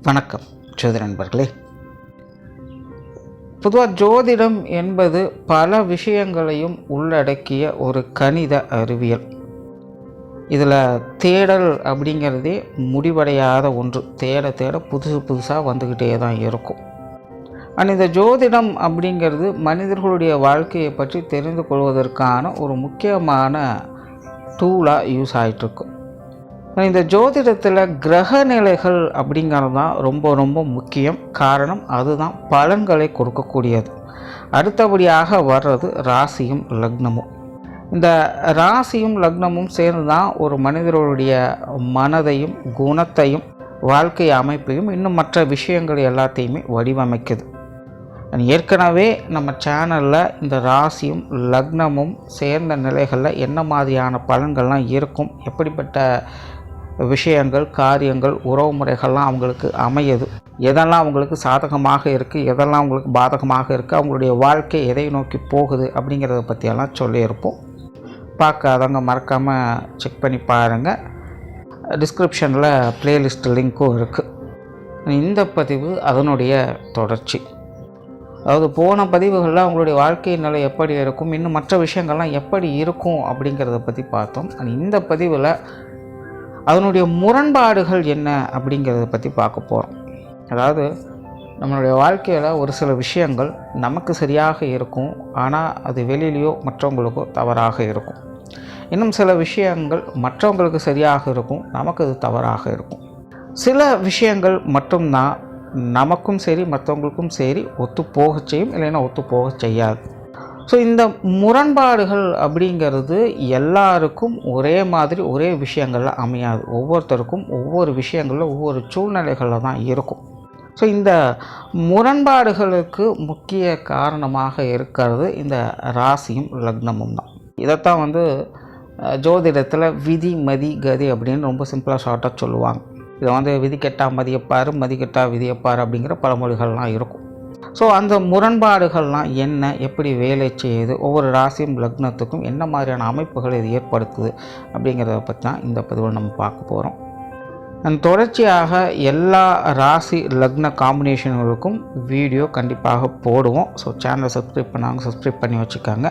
வணக்கம் ஜோதிட நண்பர்களே. பொதுவாக ஜோதிடம் என்பது பல விஷயங்களையும் உள்ளடக்கிய ஒரு கணித அறிவியல். இதில் தேடல் அப்படிங்கிறதே முடிவடையாத ஒன்று. தேட தேட புதுசாக வந்துக்கிட்டே தான் இருக்கும். ஆனால் இந்த ஜோதிடம் அப்படிங்கிறது மனிதர்களுடைய வாழ்க்கையை பற்றி தெரிந்து கொள்வதற்கான ஒரு முக்கியமான டூலாக யூஸ் ஆகிட்டுருக்கும். இந்த ஜோதிடத்தில் கிரக நிலைகள் அப்படிங்கிறது தான் ரொம்ப முக்கியம். காரணம் அதுதான் பலன்களை கொடுக்கக்கூடியது. அடுத்தபடியாக வர்றது ராசியும் லக்னமும். இந்த ராசியும் லக்னமும் சேர்ந்து தான் ஒரு மனிதர்களுடைய மனதையும் குணத்தையும் வாழ்க்கை அமைப்பையும் இன்னும் மற்ற விஷயங்கள் எல்லாத்தையுமே வடிவமைக்குது. ஏற்கனவே நம்ம சேனலில் இந்த ராசியும் லக்னமும் சேர்ந்த நிலைகளில் என்ன மாதிரியான பலன்கள்லாம் இருக்கும், எப்படிப்பட்ட விஷயங்கள் காரியங்கள் உறவு முறைகள்லாம் அவங்களுக்கு அமையுது, எதெல்லாம் அவங்களுக்கு சாதகமாக இருக்குது, எதெல்லாம் அவங்களுக்கு பாதகமாக இருக்குது, அவங்களுடைய வாழ்க்கை எதை நோக்கி போகுது அப்படிங்கிறத பற்றியெல்லாம் சொல்லியிருப்போம். பார்க்காதவங்க மறக்காமல் செக் பண்ணி பாருங்கள். டிஸ்கிரிப்ஷனில் ப்ளேலிஸ்ட் லிங்க்கும் இருக்குது. இந்த பதிவு அதனுடைய தொடர்ச்சி. அதாவது போன பதிவுகளில் அவங்களுடைய வாழ்க்கை நிலை எப்படி இருக்கும், இன்னும் மற்ற விஷயங்கள்லாம் எப்படி இருக்கும் அப்படிங்கிறத பற்றி பார்த்தோம். இந்த பதிவில் அதனுடைய முரண்பாடுகள் என்ன அப்படிங்கிறத பற்றி பார்க்க போகிறோம். அதாவது நம்மளுடைய வாழ்க்கையில் ஒரு சில விஷயங்கள் நமக்கு சரியாக இருக்கும், ஆனால் அது வெளியிலையோ மற்றவங்களுக்கோ தவறாக இருக்கும். இன்னும் சில விஷயங்கள் மற்றவங்களுக்கு சரியாக இருக்கும், நமக்கு அது தவறாக இருக்கும். சில விஷயங்கள் மட்டும்தான் நமக்கும் சரி மற்றவங்களுக்கும் சரி ஒத்து போக செய்யும், இல்லைன்னா ஒத்து போக செய்யாது. ஸோ இந்த முரண்பாடுகள் அப்படிங்கிறது எல்லாருக்கும் ஒரே மாதிரி ஒரே விஷயங்களில் அமையாது. ஒவ்வொருத்தருக்கும் ஒவ்வொரு விஷயங்களில் ஒவ்வொரு சூழ்நிலைகளில் தான் இருக்கும். ஸோ இந்த முரண்பாடுகளுக்கு முக்கிய காரணமாக இருக்கிறது இந்த ராசியும் லக்னமும் தான். இதைத்தான் ஜோதிடத்தில் விதி மதி கதி அப்படின்னு ரொம்ப சிம்பிளாக ஷார்ட்டாக சொல்லுவாங்க. இதை விதி கெட்டா மதியப்பார், மதி கெட்டா விதியப்பார் அப்படிங்கிற பழமொழிகள்லாம் இருக்கும். ஸோ அந்த முரண்பாடுகள்லாம் என்ன, எப்படி வேலை செய்யுது, ஒவ்வொரு ராசியும் லக்னத்துக்கும் என்ன மாதிரியான அமைப்புகளை இது ஏற்படுத்துது அப்படிங்கிறத பற்றி தான் இந்த பதிவில் நம்ம பார்க்க போகிறோம். தொடர்ச்சியாக எல்லா ராசி லக்ன காம்பினேஷன்களுக்கும் வீடியோ கண்டிப்பாக போடுவோம். ஸோ சேனலை சப்ஸ்கிரைப் பண்ணாங்க, சப்ஸ்கிரைப் பண்ணி வச்சுக்காங்க.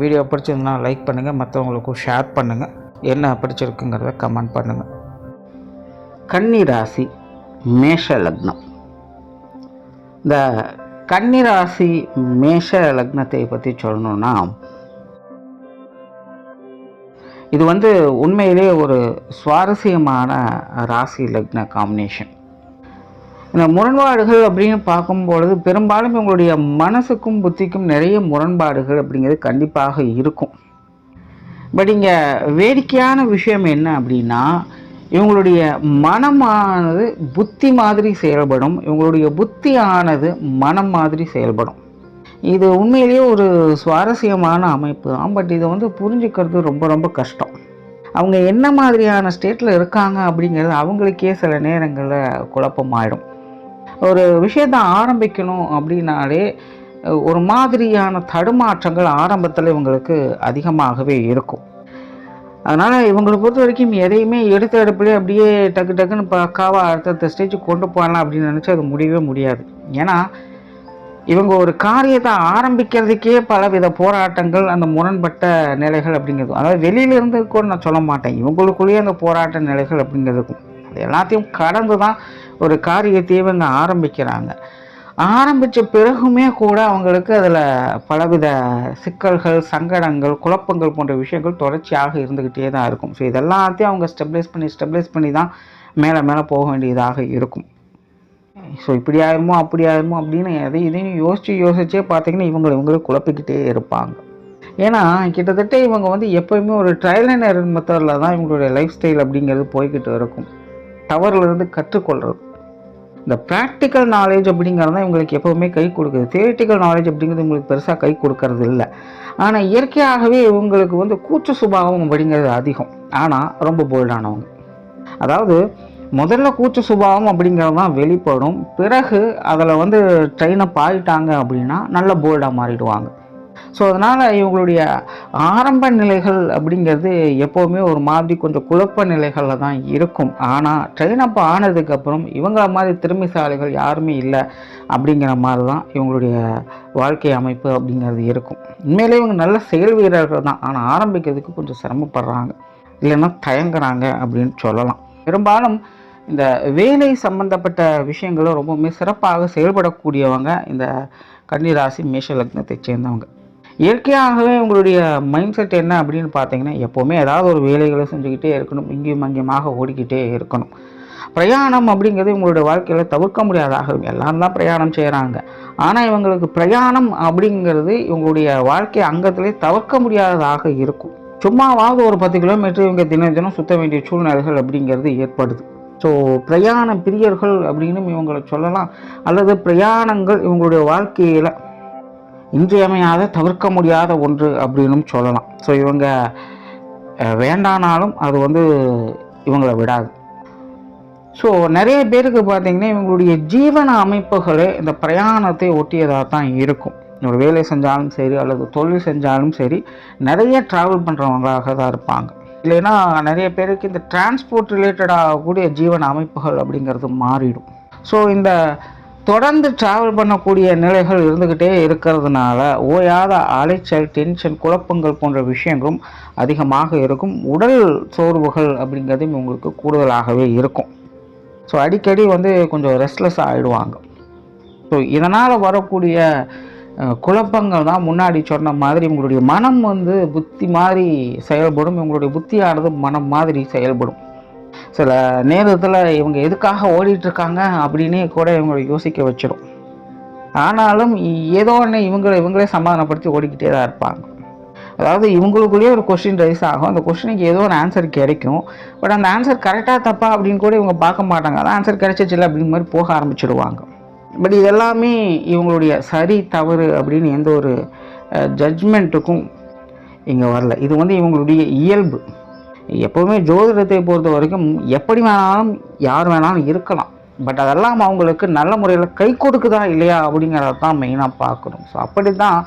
வீடியோ பிடிச்சிருந்தா லைக் பண்ணுங்கள், மற்றவங்களுக்கும் ஷேர் பண்ணுங்கள், என்ன பிடிச்சிருக்குங்கிறத கமெண்ட் பண்ணுங்கள். கன்னி ராசி மேஷ லக்னம். இந்த கன்னிராசி மேஷ லக்னத்தை பற்றி சொல்லணும்னா, இது உண்மையிலே ஒரு சுவாரஸ்யமான ராசி லக்ன காம்பினேஷன். இந்த முரண்பாடுகள் அப்படின்னு பார்க்கும்பொழுது பெரும்பாலும் இவங்களுடைய மனசுக்கும் புத்திக்கும் நிறைய முரண்பாடுகள் அப்படிங்கிறது கண்டிப்பாக இருக்கும். பட் இங்கே வேடிக்கையான விஷயம் என்ன அப்படின்னா, இவங்களுடைய மனமானது புத்தி மாதிரி செயல்படும், இவங்களுடைய புத்தியானது மனம் மாதிரி செயல்படும். இது உண்மையிலேயே ஒரு சுவாரஸ்யமான அமைப்பு தான். பட் இதை புரிஞ்சுக்கிறது ரொம்ப கஷ்டம். அவங்க என்ன மாதிரியான ஸ்டேட்டில் இருக்காங்க அப்படிங்கிறது அவங்களுக்கே சில நேரங்களில் குழப்பமாயிடும். ஒரு விஷயத்தை ஆரம்பிக்கணும் அப்படின்னாலே ஒரு மாதிரியான தடுமாற்றங்கள் ஆரம்பத்தில் இவங்களுக்கு அதிகமாகவே இருக்கும். அதனால் இவங்களை பொறுத்த வரைக்கும் எதையுமே எடுத்த இடப்புலேயே அப்படியே டக்குன்னு பக்காவாக அடுத்த ஸ்டேஜுக்கு கொண்டு போகலாம் அப்படின்னு நினச்சி அது முடியவே முடியாது. ஏன்னா இவங்க ஒரு காரியத்தை ஆரம்பிக்கிறதுக்கே பலவித போராட்டங்கள், அந்த முரண்பட்ட நிலைகள் அப்படிங்கிறது, அதாவது வெளியிலேருந்து கூட நான் சொல்ல மாட்டேன், இவங்களுக்குள்ளேயே அந்த போராட்ட நிலைகள் அப்படிங்கிறதுக்கும் அது எல்லாத்தையும் கடந்து தான் ஒரு காரியத்தையே இவங்க ஆரம்பிக்கிறாங்க. ஆரம்பித்த பிறகுமே கூட அவங்களுக்கு அதில் பலவித சிக்கல்கள், சங்கடங்கள், குழப்பங்கள் போன்ற விஷயங்கள் தொடர்ச்சியாக இருந்துக்கிட்டே தான் இருக்கும். ஸோ இதெல்லாத்தையும் அவங்க ஸ்டெபிளைஸ் பண்ணி தான் மேலே போக வேண்டியதாக இருக்கும். ஸோ இப்படி ஆயிருமோ அப்படி ஆயிருமோ அப்படின்னு இதையும் யோசிச்சே பார்த்தீங்கன்னா இவங்களுக்கு குழப்பிக்கிட்டே இருப்பாங்க. ஏன்னா கிட்டத்தட்ட இவங்க எப்போயுமே ஒரு ட்ரையல் அண்ட் எரர் மெத்தடில் தான் இவங்களுடைய லைஃப் ஸ்டைல் அப்படிங்கிறது போய்கிட்டு இருக்கும். தவறுலேருந்து கற்றுக்கொள்கிறது. இந்த ப்ராக்டிக்கல் நாலேஜ் அப்படிங்கிறது தான் இவங்களுக்கு எப்போவுமே கை கொடுக்குது. தியரிட்டிக்கல் நாலேஜ் அப்படிங்கிறது இவங்களுக்கு பெருசாக கை கொடுக்கறது இல்லை. ஆனால் இயற்கையாகவே இவங்களுக்கு கூச்ச சுபாவம் அப்படிங்கிறது அதிகம். ஆனால் ரொம்ப போல்டானவங்க. அதாவது முதல்ல கூச்ச சுபாவம் அப்படிங்கிறது தான் வெளிப்படும். பிறகு அதில் ட்ரெயின் அப் ஆகிட்டாங்க அப்படின்னா நல்ல போல்டாக மாறிடுவாங்க. ஸோ அதனால் இவங்களுடைய ஆரம்ப நிலைகள் அப்படிங்கிறது எப்போவுமே ஒரு மாதிரி கொஞ்சம் குழப்ப நிலைகளில் தான் இருக்கும். ஆனால் ட்ரெயின் அப் ஆனதுக்கப்புறம் இவங்கள மாதிரி திறமைசாலிகள் யாருமே இல்லை அப்படிங்கிற மாதிரி தான் இவங்களுடைய வாழ்க்கை அமைப்பு அப்படிங்கிறது இருக்கும். உண்மையிலே இவங்க நல்ல செயல் வீரர்கள் தான். ஆனால் ஆரம்பிக்கிறதுக்கு கொஞ்சம் சிரமப்படுறாங்க, இல்லைன்னா தயங்குறாங்க அப்படின்னு சொல்லலாம். பெரும்பாலும் இந்த வேலை சம்பந்தப்பட்ட விஷயங்களும் ரொம்பவுமே சிறப்பாக செயல்படக்கூடியவங்க இந்த கன்னிராசி மேஷ லக்னத்தை சேர்ந்தவங்க. இயற்கையாகவே உங்களுடைய மைண்ட் செட் என்ன அப்படின்னு பார்த்தீங்கன்னா, எப்போவுமே ஏதாவது ஒரு வேலைகளை செஞ்சுக்கிட்டே இருக்கணும், இங்கேயும் அங்கேயுமாக ஓடிக்கிட்டே இருக்கணும். பிரயாணம் அப்படிங்கிறது உங்களுடைய வாழ்க்கையில் தவிர்க்க முடியாதாக எல்லாரும் தான் பிரயாணம் செய்கிறாங்க. ஆனால் இவங்களுக்கு பிரயாணம் அப்படிங்கிறது இவங்களுடைய வாழ்க்கை அங்கத்திலே தவிர்க்க முடியாததாக இருக்கும். சும்மாவாவது ஒரு 10 கிலோமீட்டர் இவங்க தினம் சுற்ற வேண்டிய சூழ்நிலைகள் அப்படிங்கிறது ஏற்படுது. ஸோ பிரயாண பிரியர்கள் அப்படின்னு இவங்களை சொல்லலாம். அல்லது பிரயாணங்கள் இவங்களுடைய வாழ்க்கையில் இன்றியமையாத தவிர்க்க முடியாத ஒன்று அப்படின்னும் சொல்லலாம். ஸோ இவங்க வேண்டானாலும் அது இவங்களை விடாது. ஸோ நிறைய பேருக்கு பார்த்திங்கன்னா இவங்களுடைய ஜீவன அமைப்புகளே இந்த பிரயாணத்தை ஒட்டியதாக தான் இருக்கும். ஒரு வேலை செஞ்சாலும் சரி அல்லது தொழில் செஞ்சாலும் சரி நிறைய ட்ராவல் பண்ணுறவங்களாக தான் இருப்பாங்க. இல்லைன்னா நிறைய பேருக்கு இந்த டிரான்ஸ்போர்ட் ரிலேட்டடாகக்கூடிய ஜீவன அமைப்புகள் அப்படிங்கிறது மாறிடும். ஸோ இந்த தொடர்ந்து ட்ராவல் பண்ணக்கூடிய நிலைகள் இருந்துக்கிட்டே இருக்கிறதுனால ஓயாத அலைச்சல், டென்ஷன், குழப்பங்கள் போன்ற விஷயங்களும் அதிகமாக இருக்கும். உடல் சோர்வுகள் அப்படிங்கிறதும் உங்களுக்கு கூடுதலாகவே இருக்கும். ஸோ அடிக்கடி கொஞ்சம் ரெஸ்ட்லெஸ் ஆகிடுவாங்க. ஸோ இதனால் வரக்கூடிய குழப்பங்கள் தான் முன்னாடி சொன்ன மாதிரி உங்களுடைய மனம் புத்தி மாதிரி செயல்படும். இவங்களுடைய புத்தியானது மனம் மாதிரி செயல்படும். சில நேரத்தில் இவங்க எதுக்காக ஓடிட்டுருக்காங்க அப்படின்னே கூட இவங்களை யோசிக்க வச்சிடும். ஆனாலும் ஏதோ ஒன்று இவங்களே சமாதானப்படுத்தி ஓடிக்கிட்டே தான் இருப்பாங்க. அதாவது இவங்களுக்குள்ளேயே ஒரு கொஸ்டின் ரைஸ் ஆகும். அந்த கொஸ்டினுக்கு ஏதோ ஒரு ஆன்சர் கிடைக்கும். பட் அந்த ஆன்சர் கரெக்டாக தப்பா அப்படின்னு கூட இவங்க பார்க்க மாட்டாங்க. அதான் ஆன்சர் கிடைச்சிச்சில்ல அப்படின்னு மாதிரி போக ஆரம்பிச்சிடுவாங்க. பட் இதெல்லாமே இவங்களுடைய சரி தவறு அப்படின்னு எந்த ஒரு ஜட்ஜ்மெண்ட்டுக்கும் இங்கே வரல. இது இவங்களுடைய இயல்பு. எப்போவுமே ஜோதிடத்தை பொறுத்த வரைக்கும் எப்படி வேணாலும் யார் வேணாலும் இருக்கலாம். பட் அதெல்லாம் அவங்களுக்கு நல்ல முறையில் கை கொடுக்குதா இல்லையா அப்படிங்கிறத தான் மெயினாக பார்க்கணும். ஸோ அப்படி தான்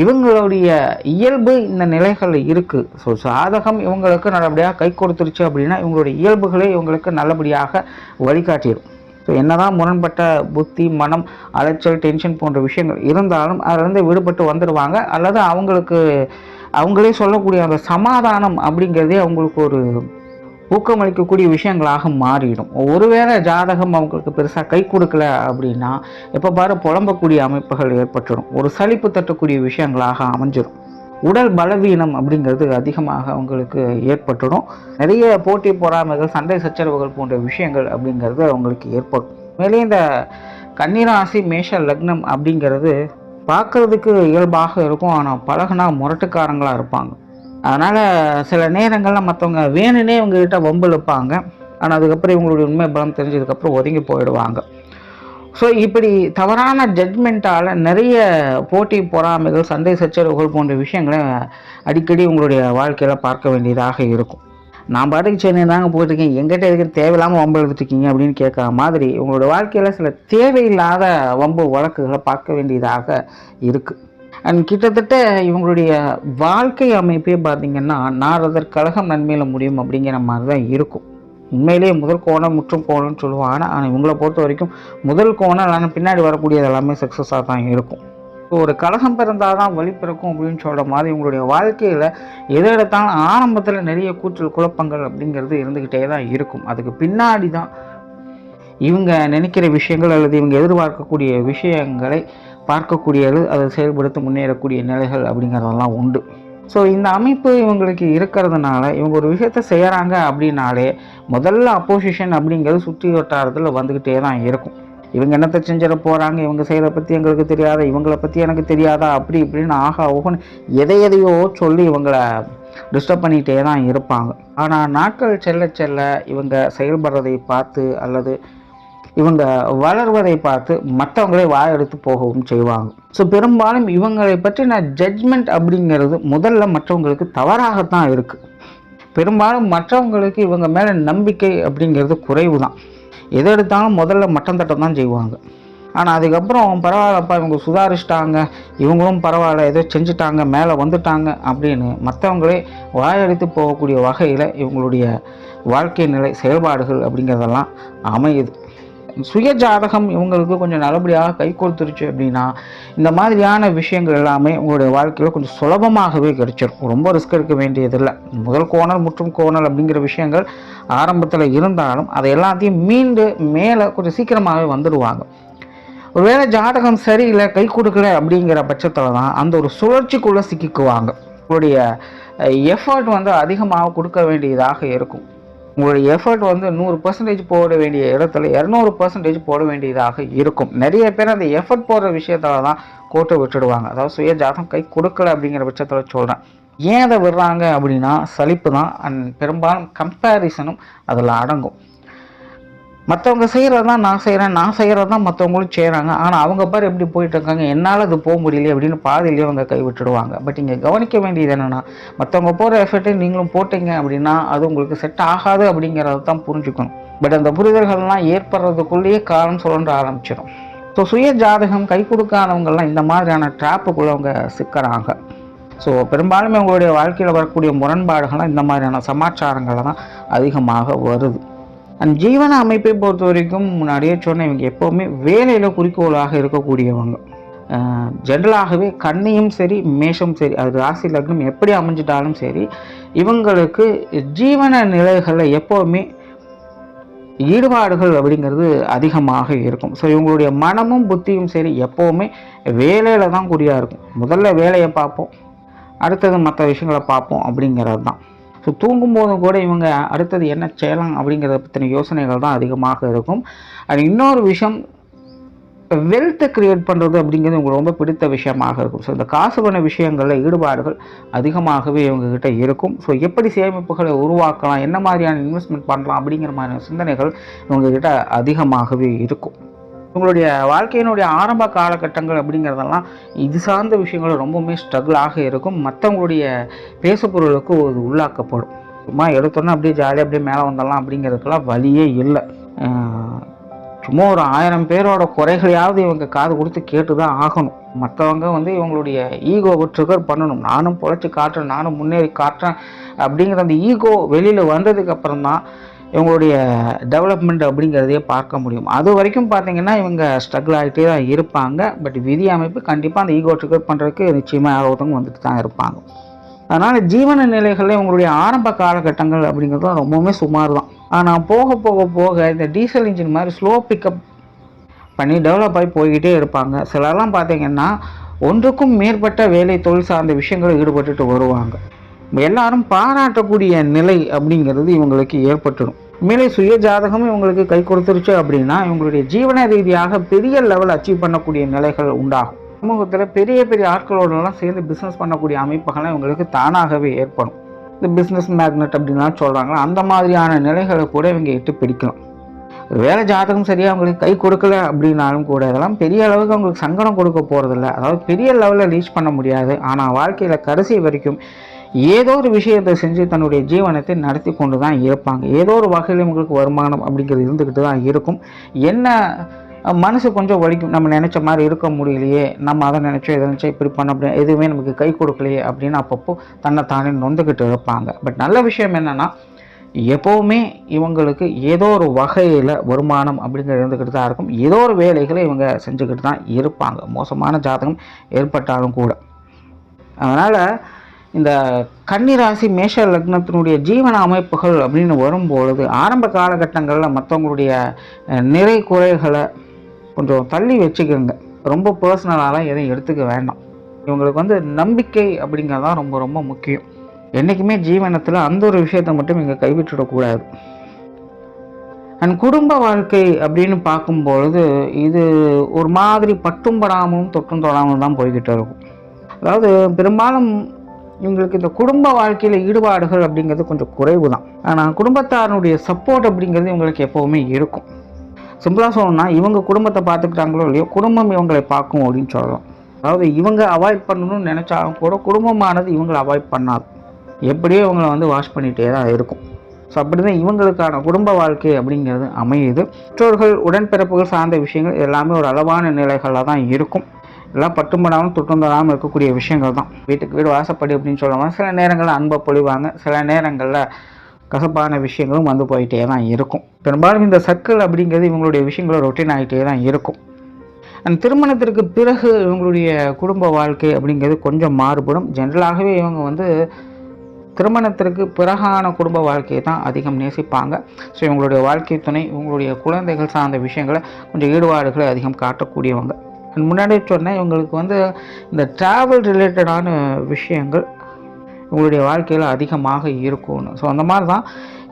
இவங்களுடைய இயல்பு இந்த நிலைகளில் இருக்குது. ஸோ சாதகம் இவங்களுக்கு நல்லபடியாக கை கொடுத்துருச்சு அப்படின்னா இவங்களுடைய இயல்புகளே இவங்களுக்கு நல்லபடியாக வழிகாட்டிடும். ஸோ என்னதான் முரண்பட்ட புத்தி, மனம், அலைச்சல், டென்ஷன் போன்ற விஷயங்கள் இருந்தாலும் அதிலிருந்து விடுபட்டு வந்துடுவாங்க. அல்லது அவங்களே சொல்லக்கூடிய அந்த சமாதானம் அப்படிங்கிறதே அவங்களுக்கு ஒரு ஊக்கமளிக்கக்கூடிய விஷயங்களாக மாறிடும். ஒருவேளை ஜாதகம் அவங்களுக்கு பெருசாக கை கொடுக்கல அப்படின்னா எப்போ பாரு புலம்பக்கூடிய அமைப்புகள் ஏற்பட்டுடும். ஒரு சலிப்பு தட்டக்கூடிய விஷயங்களாக அமைஞ்சிடும். உடல் பலவீனம் அப்படிங்கிறது அதிகமாக அவங்களுக்கு ஏற்பட்டுடும். நிறைய போட்டி பொறாமைகள், சண்டை சச்சரவுகள் போன்ற விஷயங்கள் அப்படிங்கிறது அவங்களுக்கு ஏற்படும். மேலே இந்த கன்னிராசி மேஷ லக்னம் அப்படிங்கிறது பார்க்குறதுக்கு இயல்பாக இருக்கும். ஆனால் பழகுனா முரட்டுக்காரங்களாக இருப்பாங்க. அதனால் சில நேரங்களில் மற்றவங்க வேணுன்னே இவங்ககிட்ட வம்பு இழுப்பாங்க. ஆனால் அதுக்கப்புறம் இவங்களுடைய உண்மை பலம் தெரிஞ்சதுக்கப்புறம் ஒதுங்கி போயிடுவாங்க. ஸோ இப்படி தவறான ஜட்மெண்ட்டால் நிறைய போட்டி பொறாமைகள், சண்டை சச்சரவுகள் போன்ற விஷயங்களை அடிக்கடி உங்களுடைய வாழ்க்கையில் பார்க்க வேண்டியதாக இருக்கும். நான் பாட்டுக்கு சென்னை தாங்க போயிட்டுருக்கேன், எங்கிட்ட இருக்கிற தேவையில்லாமல் வம்பு எழுதிட்டுருக்கீங்க அப்படின்னு கேட்குற மாதிரி உங்களோட வாழ்க்கையில் சில தேவையில்லாத வம்பு வழக்குகளை பார்க்க வேண்டியதாக இருக்குது. அண்ட் கிட்டத்தட்ட இவங்களுடைய வாழ்க்கை அமைப்பே பார்த்திங்கன்னா நாரதர் கழகம் நன்மையில் முடியும் அப்படிங்கிற மாதிரி தான் இருக்கும். உண்மையிலேயே முதல் கோணம் முற்றும் கோணம்னு சொல்லுவாங்க. ஆனால் இவங்களை பொறுத்த வரைக்கும் முதல் கோணம் இல்லைன்னா பின்னாடி வரக்கூடியது எல்லாமே சக்ஸஸாக தான் இருக்கும். ஒரு கலகம் பிறந்தால் தான் வழி பிறக்கும் அப்படின்னு சொல்கிற மாதிரி இவங்களுடைய வாழ்க்கையில் எதை எடுத்தாலும் ஆரம்பத்தில் நிறைய கூச்சல் குழப்பங்கள் அப்படிங்கிறது இருந்துக்கிட்டே தான் இருக்கும். அதுக்கு பின்னாடி தான் இவங்க நினைக்கிற விஷயங்கள் அல்லது இவங்க எதிர்பார்க்கக்கூடிய விஷயங்களை பார்க்கக்கூடியது, அதை செயல்படுத்த முன்னேறக்கூடிய நிலைகள் அப்படிங்கிறதெல்லாம் உண்டு. ஸோ இந்த அமைப்பு இவங்களுக்கு இருக்கிறதுனால இவங்க ஒரு விஷயத்த செய்கிறாங்க அப்படின்னாலே முதல்ல அப்போசிஷன் அப்படிங்கிறது சுற்றி வட்டாரத்தில் வந்துக்கிட்டே தான் இருக்கும். இவங்க என்னத்தை செஞ்சிட போகிறாங்க, இவங்க செய்கிறத பற்றி எங்களுக்கு தெரியாதா, இவங்களை பற்றி எனக்கு தெரியாதா, அப்படி இப்படின்னு ஆகா ஓகன்னு எதையோ சொல்லி இவங்களை டிஸ்டர்ப் பண்ணிகிட்டே தான் இருப்பாங்க. ஆனால் நாட்கள் செல்ல செல்ல இவங்க செயல்படுறதை பார்த்து அல்லது இவங்க வளர்வதை பார்த்து மற்றவங்களே வாயெடுத்து போகவும் செய்வாங்க. ஸோ பெரும்பாலும் இவங்களை பற்றின ஜட்ஜ்மெண்ட் அப்படிங்கிறது முதல்ல மற்றவங்களுக்கு தவறாகத்தான் இருக்குது. பெரும்பாலும் மற்றவங்களுக்கு இவங்க மேலே நம்பிக்கை அப்படிங்கிறது குறைவு தான். எதை எடுத்தாலும் முதல்ல மட்டம் தட்டம் தான் செய்வாங்க. ஆனால் அதுக்கப்புறம் பரவாயில்லப்பா இவங்க சுதாரிச்சிட்டாங்க, இவங்களும் பரவாயில்ல ஏதோ செஞ்சுட்டாங்க, மேலே வந்துட்டாங்க அப்படின்னு மற்றவங்களே வாயடித்து போகக்கூடிய வகையில் இவங்களுடைய வாழ்க்கை நிலை செயல்பாடுகள் அப்படிங்கிறதெல்லாம் அமையுது. சுய ஜாதகம் இவங்களுக்கு கொஞ்சம் நல்லபடியாக கை கொடுத்துருச்சு அப்படின்னா இந்த மாதிரியான விஷயங்கள் எல்லாமே உங்களுடைய வாழ்க்கையில் கொஞ்சம் சுலபமாகவே கிடைச்சிடும். ரொம்ப ரிஸ்க் எடுக்க வேண்டியதில்லை. முதல் கோணல் முற்றும் கோணல் அப்படிங்கிற விஷயங்கள் ஆரம்பத்தில் இருந்தாலும் அதை எல்லாத்தையும் மீண்டு மேலே கொஞ்சம் சீக்கிரமாகவே வந்துடுவாங்க. ஒருவேளை ஜாதகம் சரியில்லை, கை கொடுக்கல அப்படிங்கிற பட்சத்தில் தான் அந்த ஒரு சுழற்சிக்குள்ளே சிக்கிக்குவாங்க. உங்களுடைய எஃபர்ட் அதிகமாக கொடுக்க வேண்டியதாக இருக்கும். உங்களுடைய எஃபர்ட் 100% போட வேண்டிய இடத்துல 200% போட வேண்டியதாக இருக்கும். நிறைய பேர் அந்த எஃபர்ட் போடுற விஷயத்தில் தான் கோட்டை விட்டுடுவாங்க. அதாவது சுய ஜாதகம் கை கொடுக்கல அப்படிங்கிற பட்சத்தில் சொல்கிறேன். ஏன் அதை விடுறாங்க அப்படின்னா சலிப்பு தான். அண்ட் பெரும்பாலும் கம்பேரிசனும் அதில் அடங்கும். மற்றவங்க செய்கிறது தான் நான் செய்கிறேன், நான் செய்கிறது தான் மற்றவங்களும் செய்கிறாங்க, ஆனால் அவங்க பார் எப்படி போயிட்டுருக்காங்க, என்னால் அது போக முடியல அப்படின்னு பாதியிலேயே அவங்க கை விட்டுடுவாங்க. பட் இங்கே கவனிக்க வேண்டியது என்னென்னா மற்றவங்க போகிற எஃபர்ட்டை நீங்களும் போட்டிங்க அப்படின்னா அது உங்களுக்கு செட் ஆகாது அப்படிங்கிறத தான் புரிஞ்சுக்கணும். பட் அந்த புரிதல்கள்லாம் ஏற்படுறதுக்குள்ளேயே காலம் சொல்ல ஆரம்பிச்சிடும். ஸோ சுய ஜாதகம் கை கொடுக்காதவங்கள்லாம் இந்த மாதிரியான ட்ராப்புக்குள்ளே அவங்க சிக்கிறாங்க. ஸோ பெரும்பாலுமே உங்களுடைய வாழ்க்கையில் வரக்கூடிய முரண்பாடுகள்லாம் இந்த மாதிரியான சமாச்சாரங்கள் தான் அதிகமாக வருது. அண்ட் ஜீவன அமைப்பை பொறுத்த வரைக்கும் முன்னாடியே சொன்ன இவங்க எப்போவுமே வேலையில் குறிக்கோளாக இருக்கக்கூடியவங்க. ஜென்ரலாகவே கன்னியும் சரி மேஷம் சரி, அது ராசி லக்னம் எப்படி அமைஞ்சிட்டாலும் சரி, இவங்களுக்கு ஜீவன நிலைகளில் எப்போவுமே ஈடுபாடுகள் அப்படிங்கிறது அதிகமாக இருக்கும். ஸோ இவங்களுடைய மனமும் புத்தியும் சரி எப்போவுமே வேலையில் தான் குறியாக இருக்கும். முதல்ல வேலையை பார்ப்போம், அடுத்தது மற்ற விஷயங்களை பார்ப்போம் அப்படிங்கிறது தான். ஸோ தூங்கும்போதும் கூட இவங்க அடுத்தது என்ன செய்யலாம் அப்படிங்கிறத பற்றின யோசனைகள் தான் அதிகமாக இருக்கும். அது இன்னொரு விஷயம், வெல்த்தை க்ரியேட் பண்ணுறது அப்படிங்கிறது உங்களுக்கு ரொம்ப பிடித்த விஷயமாக இருக்கும். ஸோ இந்த காசு பண்ண விஷயங்களில் ஈடுபாடுகள் அதிகமாகவே இவங்ககிட்ட இருக்கும். ஸோ எப்படி சேமிப்புகளை உருவாக்கலாம், என்ன மாதிரியான இன்வெஸ்ட்மெண்ட் பண்ணலாம் அப்படிங்கிற மாதிரியான சிந்தனைகள் இவங்ககிட்ட அதிகமாகவே இருக்கும். உங்களுடைய வாழ்க்கையினுடைய ஆரம்ப காலகட்டங்கள் அப்படிங்கிறதெல்லாம் இது சார்ந்த விஷயங்கள் ரொம்பவுமே ஸ்ட்ரகிளாக இருக்கும். மற்றவங்களுடைய பேசுபொருளுக்கு ஒரு உள்ளாக்கப்படும். சும்மா எடுத்தோன்னா அப்படியே ஜாலியாக அப்படியே மேலே வந்துடலாம் அப்படிங்கிறதுக்கெல்லாம் வழியே இல்லை. சும்மா ஒரு 1000 பேரோட குறைகளையாவது இவங்க காது கொடுத்து கேட்டு தான் ஆகணும். மற்றவங்க இவங்களுடைய ஈகோவை ட்ரிகர் பண்ணணும். நானும் பொழைச்சி காட்டுறேன், நானும் முன்னேறி காட்டுறேன் அப்படிங்கிற அந்த ஈகோ வெளியில் வந்ததுக்கப்புறம் தான் இவங்களுடைய டெவலப்மெண்ட் அப்படிங்கிறதையே பார்க்க முடியும். அது வரைக்கும் பார்த்திங்கன்னா இவங்க ஸ்ட்ரகிள் ஆகிட்டே தான் இருப்பாங்க. பட் விதி அமைப்பு கண்டிப்பாக அந்த ஈகோ ட்ரிகர் பண்ணுறதுக்கு நிச்சயமாக ஒருத்தவங்க வந்துட்டு தான் இருப்பாங்க. அதனால் ஜீவன நிலைகளில் இவங்களுடைய ஆரம்ப காலகட்டங்கள் அப்படிங்கிறது ரொம்பவுமே சுமார் தான். ஆனால் போக போக போக இந்த டீசல் இன்ஜின் மாதிரி ஸ்லோ பிக்கப் பண்ணி டெவலப் ஆகி போய்கிட்டே இருப்பாங்க. சிலர்லாம் பார்த்திங்கன்னா ஒன்றுக்கும் மேற்பட்ட வேலை தொழில் சார்ந்த விஷயங்களில் ஈடுபட்டுட்டு வருவாங்க. எல்லாரும் பாராட்டக்கூடிய நிலை அப்படிங்கிறது இவங்களுக்கு ஏற்பட்டுடும். மேலே சுய ஜாதகமும் இவங்களுக்கு கை கொடுத்துருச்சு அப்படின்னா இவங்களுடைய ஜீவன ரீதியாக பெரிய லெவல் அச்சீவ் பண்ணக்கூடிய நிலைகள் உண்டாகும். சமூகத்தில் பெரிய பெரிய ஆட்களோடலாம் சேர்ந்து பிஸ்னஸ் பண்ணக்கூடிய அமைப்புகள்லாம் இவங்களுக்கு தானாகவே ஏற்படும். இந்த பிஸ்னஸ் மேக்னெட் அப்படின்லாம் சொல்கிறாங்களா, அந்த மாதிரியான நிலைகளை கூட இவங்க எட்டு பிடிக்கலாம். ஒரு வேலை ஜாதகம் சரியாக அவங்களுக்கு கை கொடுக்கல அப்படின்னாலும் கூட இதெல்லாம் பெரிய அளவுக்கு அவங்களுக்கு சங்கடம் கொடுக்க போகிறதில்ல. அதாவது பெரிய லெவலில் ரீச் பண்ண முடியாது. ஆனால் வாழ்க்கையில் கடைசி வரைக்கும் ஏதோ ஒரு விஷயத்தை செஞ்சு தன்னுடைய ஜீவனத்தை நடத்தி கொண்டு தான் இருப்பாங்க. ஏதோ ஒரு வகையில் உங்களுக்கு வருமானம் அப்படிங்கிறது இருந்துக்கிட்டு தான் இருக்கும். என்ன மனசு கொஞ்சம் வலிக்கும், நம்ம நினச்ச மாதிரி இருக்க முடியலையே, நம்ம அதை நினச்சோம் இதை நினச்சா இப்படி பண்ண முடியாது, எதுவுமே நமக்கு கை கொடுக்கலையே அப்படின்னு அப்பப்போ தன்னைத்தானே நொந்துக்கிட்டு இருப்பாங்க. பட் நல்ல விஷயம் என்னென்னா எப்போவுமே இவங்களுக்கு ஏதோ ஒரு வகையில் வருமானம் அப்படிங்கிறது இருந்துக்கிட்டு தான் இருக்கும். ஏதோ ஒரு வேலைகளை இவங்க செஞ்சுக்கிட்டு தான் இருப்பாங்க, மோசமான ஜாதகம் ஏற்பட்டாலும் கூட. அதனால் இந்த கன்னிராசி மேஷ லக்னத்தினுடைய ஜீவன அமைப்புகள் அப்படின்னு வரும்பொழுது ஆரம்ப காலகட்டங்களில் மற்றவங்களுடைய நிறை குறைகளை கொஞ்சம் தள்ளி வச்சுக்கோங்க. ரொம்ப பர்சனலாலாம் எதையும் எடுத்துக்க வேண்டாம். இவங்களுக்கு நம்பிக்கை அப்படிங்கிறதான் ரொம்ப ரொம்ப முக்கியம். என்றைக்குமே ஜீவனத்தில் அந்த ஒரு விஷயத்தை மட்டும் இங்கே கைவிட்டுடக்கூடாது. அண்ட் குடும்ப வாழ்க்கை அப்படின்னு பார்க்கும்பொழுது இது ஒரு மாதிரி பட்டும் படாமலும் தொட்டும் தொடாமலும் தான் போய்கிட்டு இருக்கும். அதாவது பெரும்பாலும் இவங்களுக்கு இந்த குடும்ப வாழ்க்கையில் ஈடுபாடுகள் அப்படிங்கிறது கொஞ்சம் குறைவு தான். ஆனால் குடும்பத்தாரனுடைய சப்போர்ட் அப்படிங்கிறது இவங்களுக்கு எப்போவுமே இருக்கும். சிம்பிளாக சொல்லணும்னா இவங்க குடும்பத்தை பார்த்துக்கிட்டாங்களோ இல்லையோ குடும்பம் இவங்களை பார்க்கும் அப்படின்னு சொல்லலாம். அதாவது இவங்க அவாய்ட் பண்ணணும்னு நினச்சாலும் கூட குடும்பமானது இவங்களை அவாய்ட் பண்ணாது. எப்படியோ இவங்களை வாஷ் பண்ணிகிட்டே தான் இருக்கும். ஸோ அப்படி தான் இவங்களுக்கான குடும்ப வாழ்க்கை அப்படிங்கிறது அமையுது. பெற்றோர்கள் உடன்பிறப்புகள் சார்ந்த விஷயங்கள் எல்லாமே ஒரு அளவான நிலைகளில் தான் இருக்கும். எல்லாம் பட்டும்படாமல் தொட்டுந்தராமல் இருக்கக்கூடிய விஷயங்கள் தான். வீட்டுக்கு வீடு வாசப்படி அப்படின்னு சொல்லுவாங்க. சில நேரங்களில் அன்பை பொழிவாங்க, சில நேரங்களில் கசப்பான விஷயங்களும் வந்து போயிட்டே தான் இருக்கும். பெரும்பாலும் இந்த சர்க்கிள் அப்படிங்கிறது இவங்களுடைய விஷயங்களும் ரொட்டீன் ஆகிட்டே தான் இருக்கும். அண்ட் திருமணத்திற்கு பிறகு இவங்களுடைய குடும்ப வாழ்க்கை அப்படிங்கிறது கொஞ்சம் மாறுபடும். ஜென்ரலாகவே இவங்க திருமணத்திற்கு பிறகான குடும்ப வாழ்க்கையை தான் அதிகம் நேசிப்பாங்க. ஸோ இவங்களுடைய வாழ்க்கை துணை, இவங்களுடைய குழந்தைகள் சார்ந்த விஷயங்களை கொஞ்சம் ஈடுபாடுகளை அதிகம் காட்டக்கூடியவங்க. முன்னாடியே சொன்னேன், இவங்களுக்கு இந்த ட்ராவல் ரிலேட்டடான விஷயங்கள் இவங்களுடைய வாழ்க்கையில் அதிகமாக இருக்கும்னு. ஸோ அந்த மாதிரி தான்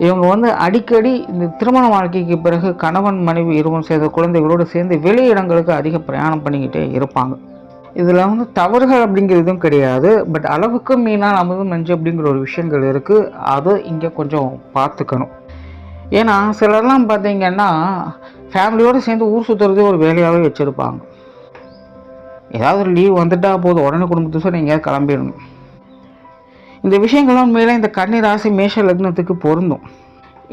இவங்க அடிக்கடி இந்த திருமண வாழ்க்கைக்கு பிறகு கணவன் மனைவி இருவரும் சேர்ந்த குழந்தைகளோடு சேர்ந்து வெளியிடங்களுக்கு அதிக பிரயாணம் பண்ணிக்கிட்டே இருப்பாங்க. இதில் தவறுகள் அப்படிங்கிறதும் கிடையாது. பட் அளவுக்கு மீனால் அமுதும் நஞ்சு அப்படிங்கிற ஒரு விஷயங்கள் இருக்குது. அது இங்கே கொஞ்சம் பார்த்துக்கணும். ஏன்னா சிலர்லாம் பார்த்திங்கன்னா ஃபேமிலியோடு சேர்ந்து ஊர் சுற்றுறதே ஒரு வேலையாகவே வச்சுருப்பாங்க. ஏதாவது ஒரு லீவ் வந்துட்டால் போதும், உடனே குடும்பத்தை சொல்லி எங்கேயாவது கிளம்பிடணும். இந்த விஷயங்கள்லாம் மேலே இந்த கன்னி ராசி மேஷ லக்னத்துக்கு பொருந்தும்.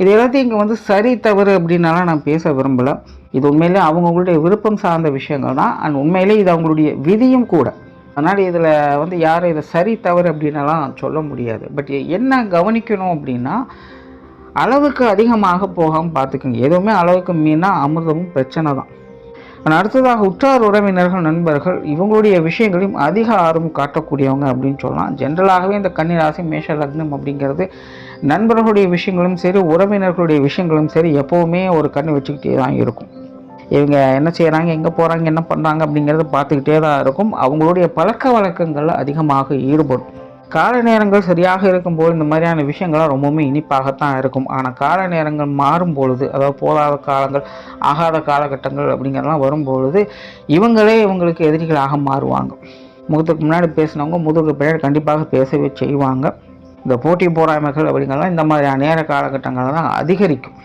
இது எல்லாத்தையும் இங்கே சரி தவறு அப்படின்னாலாம் நான் பேச விரும்பலை. இது உண்மையிலே அவங்களுடைய விருப்பம் சார்ந்த விஷயங்கள் தான். அண்ட் உண்மையிலே இது அவங்களுடைய விதியும் கூட. அதனால் இதில் யாரும் இதை சரி தவறு அப்படின்னாலாம் சொல்ல முடியாது. பட் என்ன கவனிக்கணும் அப்படின்னா, அளவுக்கு அதிகமாக போகாமல் பார்த்துக்கோங்க. எதுவுமே அளவுக்கு மீறினா அமிர்தமும் பிரச்சனை தான். அடுத்ததாக உற்றார் உறவினர்கள், நண்பர்கள் இவங்களுடைய விஷயங்களையும் அதிக ஆர்வம் காட்டக்கூடியவங்க அப்படின்னு சொல்லலாம். ஜென்ரலாகவே இந்த கன்னி ராசி மேஷ லக்னம் அப்படிங்கிறது நண்பர்களுடைய விஷயங்களும் சரி, உறவினர்களுடைய விஷயங்களும் சரி, எப்போவுமே ஒரு கண்ணு வச்சுக்கிட்டே தான் இருக்கும். இவங்க என்ன செய்கிறாங்க, எங்கே போகிறாங்க, என்ன பண்ணுறாங்க அப்படிங்கிறத பார்த்துக்கிட்டே தான் இருக்கும். அவங்களுடைய பழக்க வழக்கங்களில் அதிகமாக ஈடுபடும். கால நேரங்கள் சரியாக இருக்கும்போது இந்த மாதிரியான விஷயங்கள்லாம் ரொம்பவுமே இனிப்பாகத்தான் இருக்கும். ஆனால் கால நேரங்கள் மாறும் பொழுது, அதாவது போதாத காலங்கள், ஆகாத காலகட்டங்கள் அப்படிங்கிறலாம் வரும்பொழுது இவங்களுக்கு எதிரிகளாக மாறுவாங்க. முகத்துக்கு முன்னாடி பேசினவங்க முதுகுக்கு பின்னாடி கண்டிப்பாக பேசவே செய்வாங்க. இந்த போட்டி போராமைகள் அப்படிங்கிறலாம் இந்த மாதிரியான நேர காலகட்டங்கள் தான் அதிகரிக்கும்.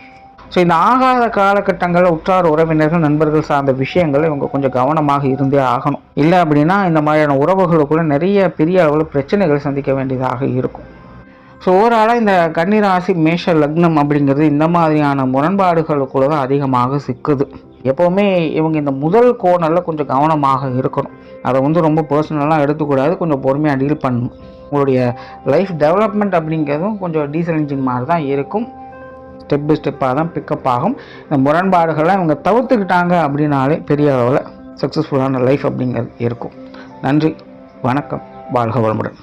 ஸோ இந்த ஆகாத காலகட்டங்களில் உற்றார் உறவினர்கள், நண்பர்கள் சார்ந்த விஷயங்கள் இவங்க கொஞ்சம் கவனமாக இருந்தே ஆகணும். இல்லை அப்படின்னா இந்த மாதிரியான உறவுகளுக்குள்ள நிறைய பெரிய அளவில் பிரச்சனைகளை சந்திக்க வேண்டியதாக இருக்கும். ஸோ ஓவராலாக இந்த கன்னி ராசி மேஷ லக்னம் அப்படிங்கிறது இந்த மாதிரியான முரண்பாடுகளுக்குள்ள தான் அதிகமாக சிக்குது. எப்போவுமே இவங்க இந்த முதல் கோணலில் கொஞ்சம் கவனமாக இருக்கணும். அதை ரொம்ப பர்சனலாக எடுத்துக்கூடாது, கொஞ்சம் பொறுமையாக டீல் பண்ணணும். உங்களுடைய லைஃப் டெவலப்மெண்ட் அப்படிங்கிறதும் கொஞ்சம் டீசல் இன்ஜின் மாதிரி தான் இருக்கும். ஸ்டெப் பை ஸ்டெப்பாக தான் பிக்கப் ஆகும். இந்த முரண்பாடுகளை இவங்க தவிர்த்துக்கிட்டாங்க அப்படின்னாலே பெரிய அளவில் சக்ஸஸ்ஃபுல்லான லைஃப் அப்படிங்கிறது இருக்கும். நன்றி, வணக்கம், வாழ்க வளமுடன்.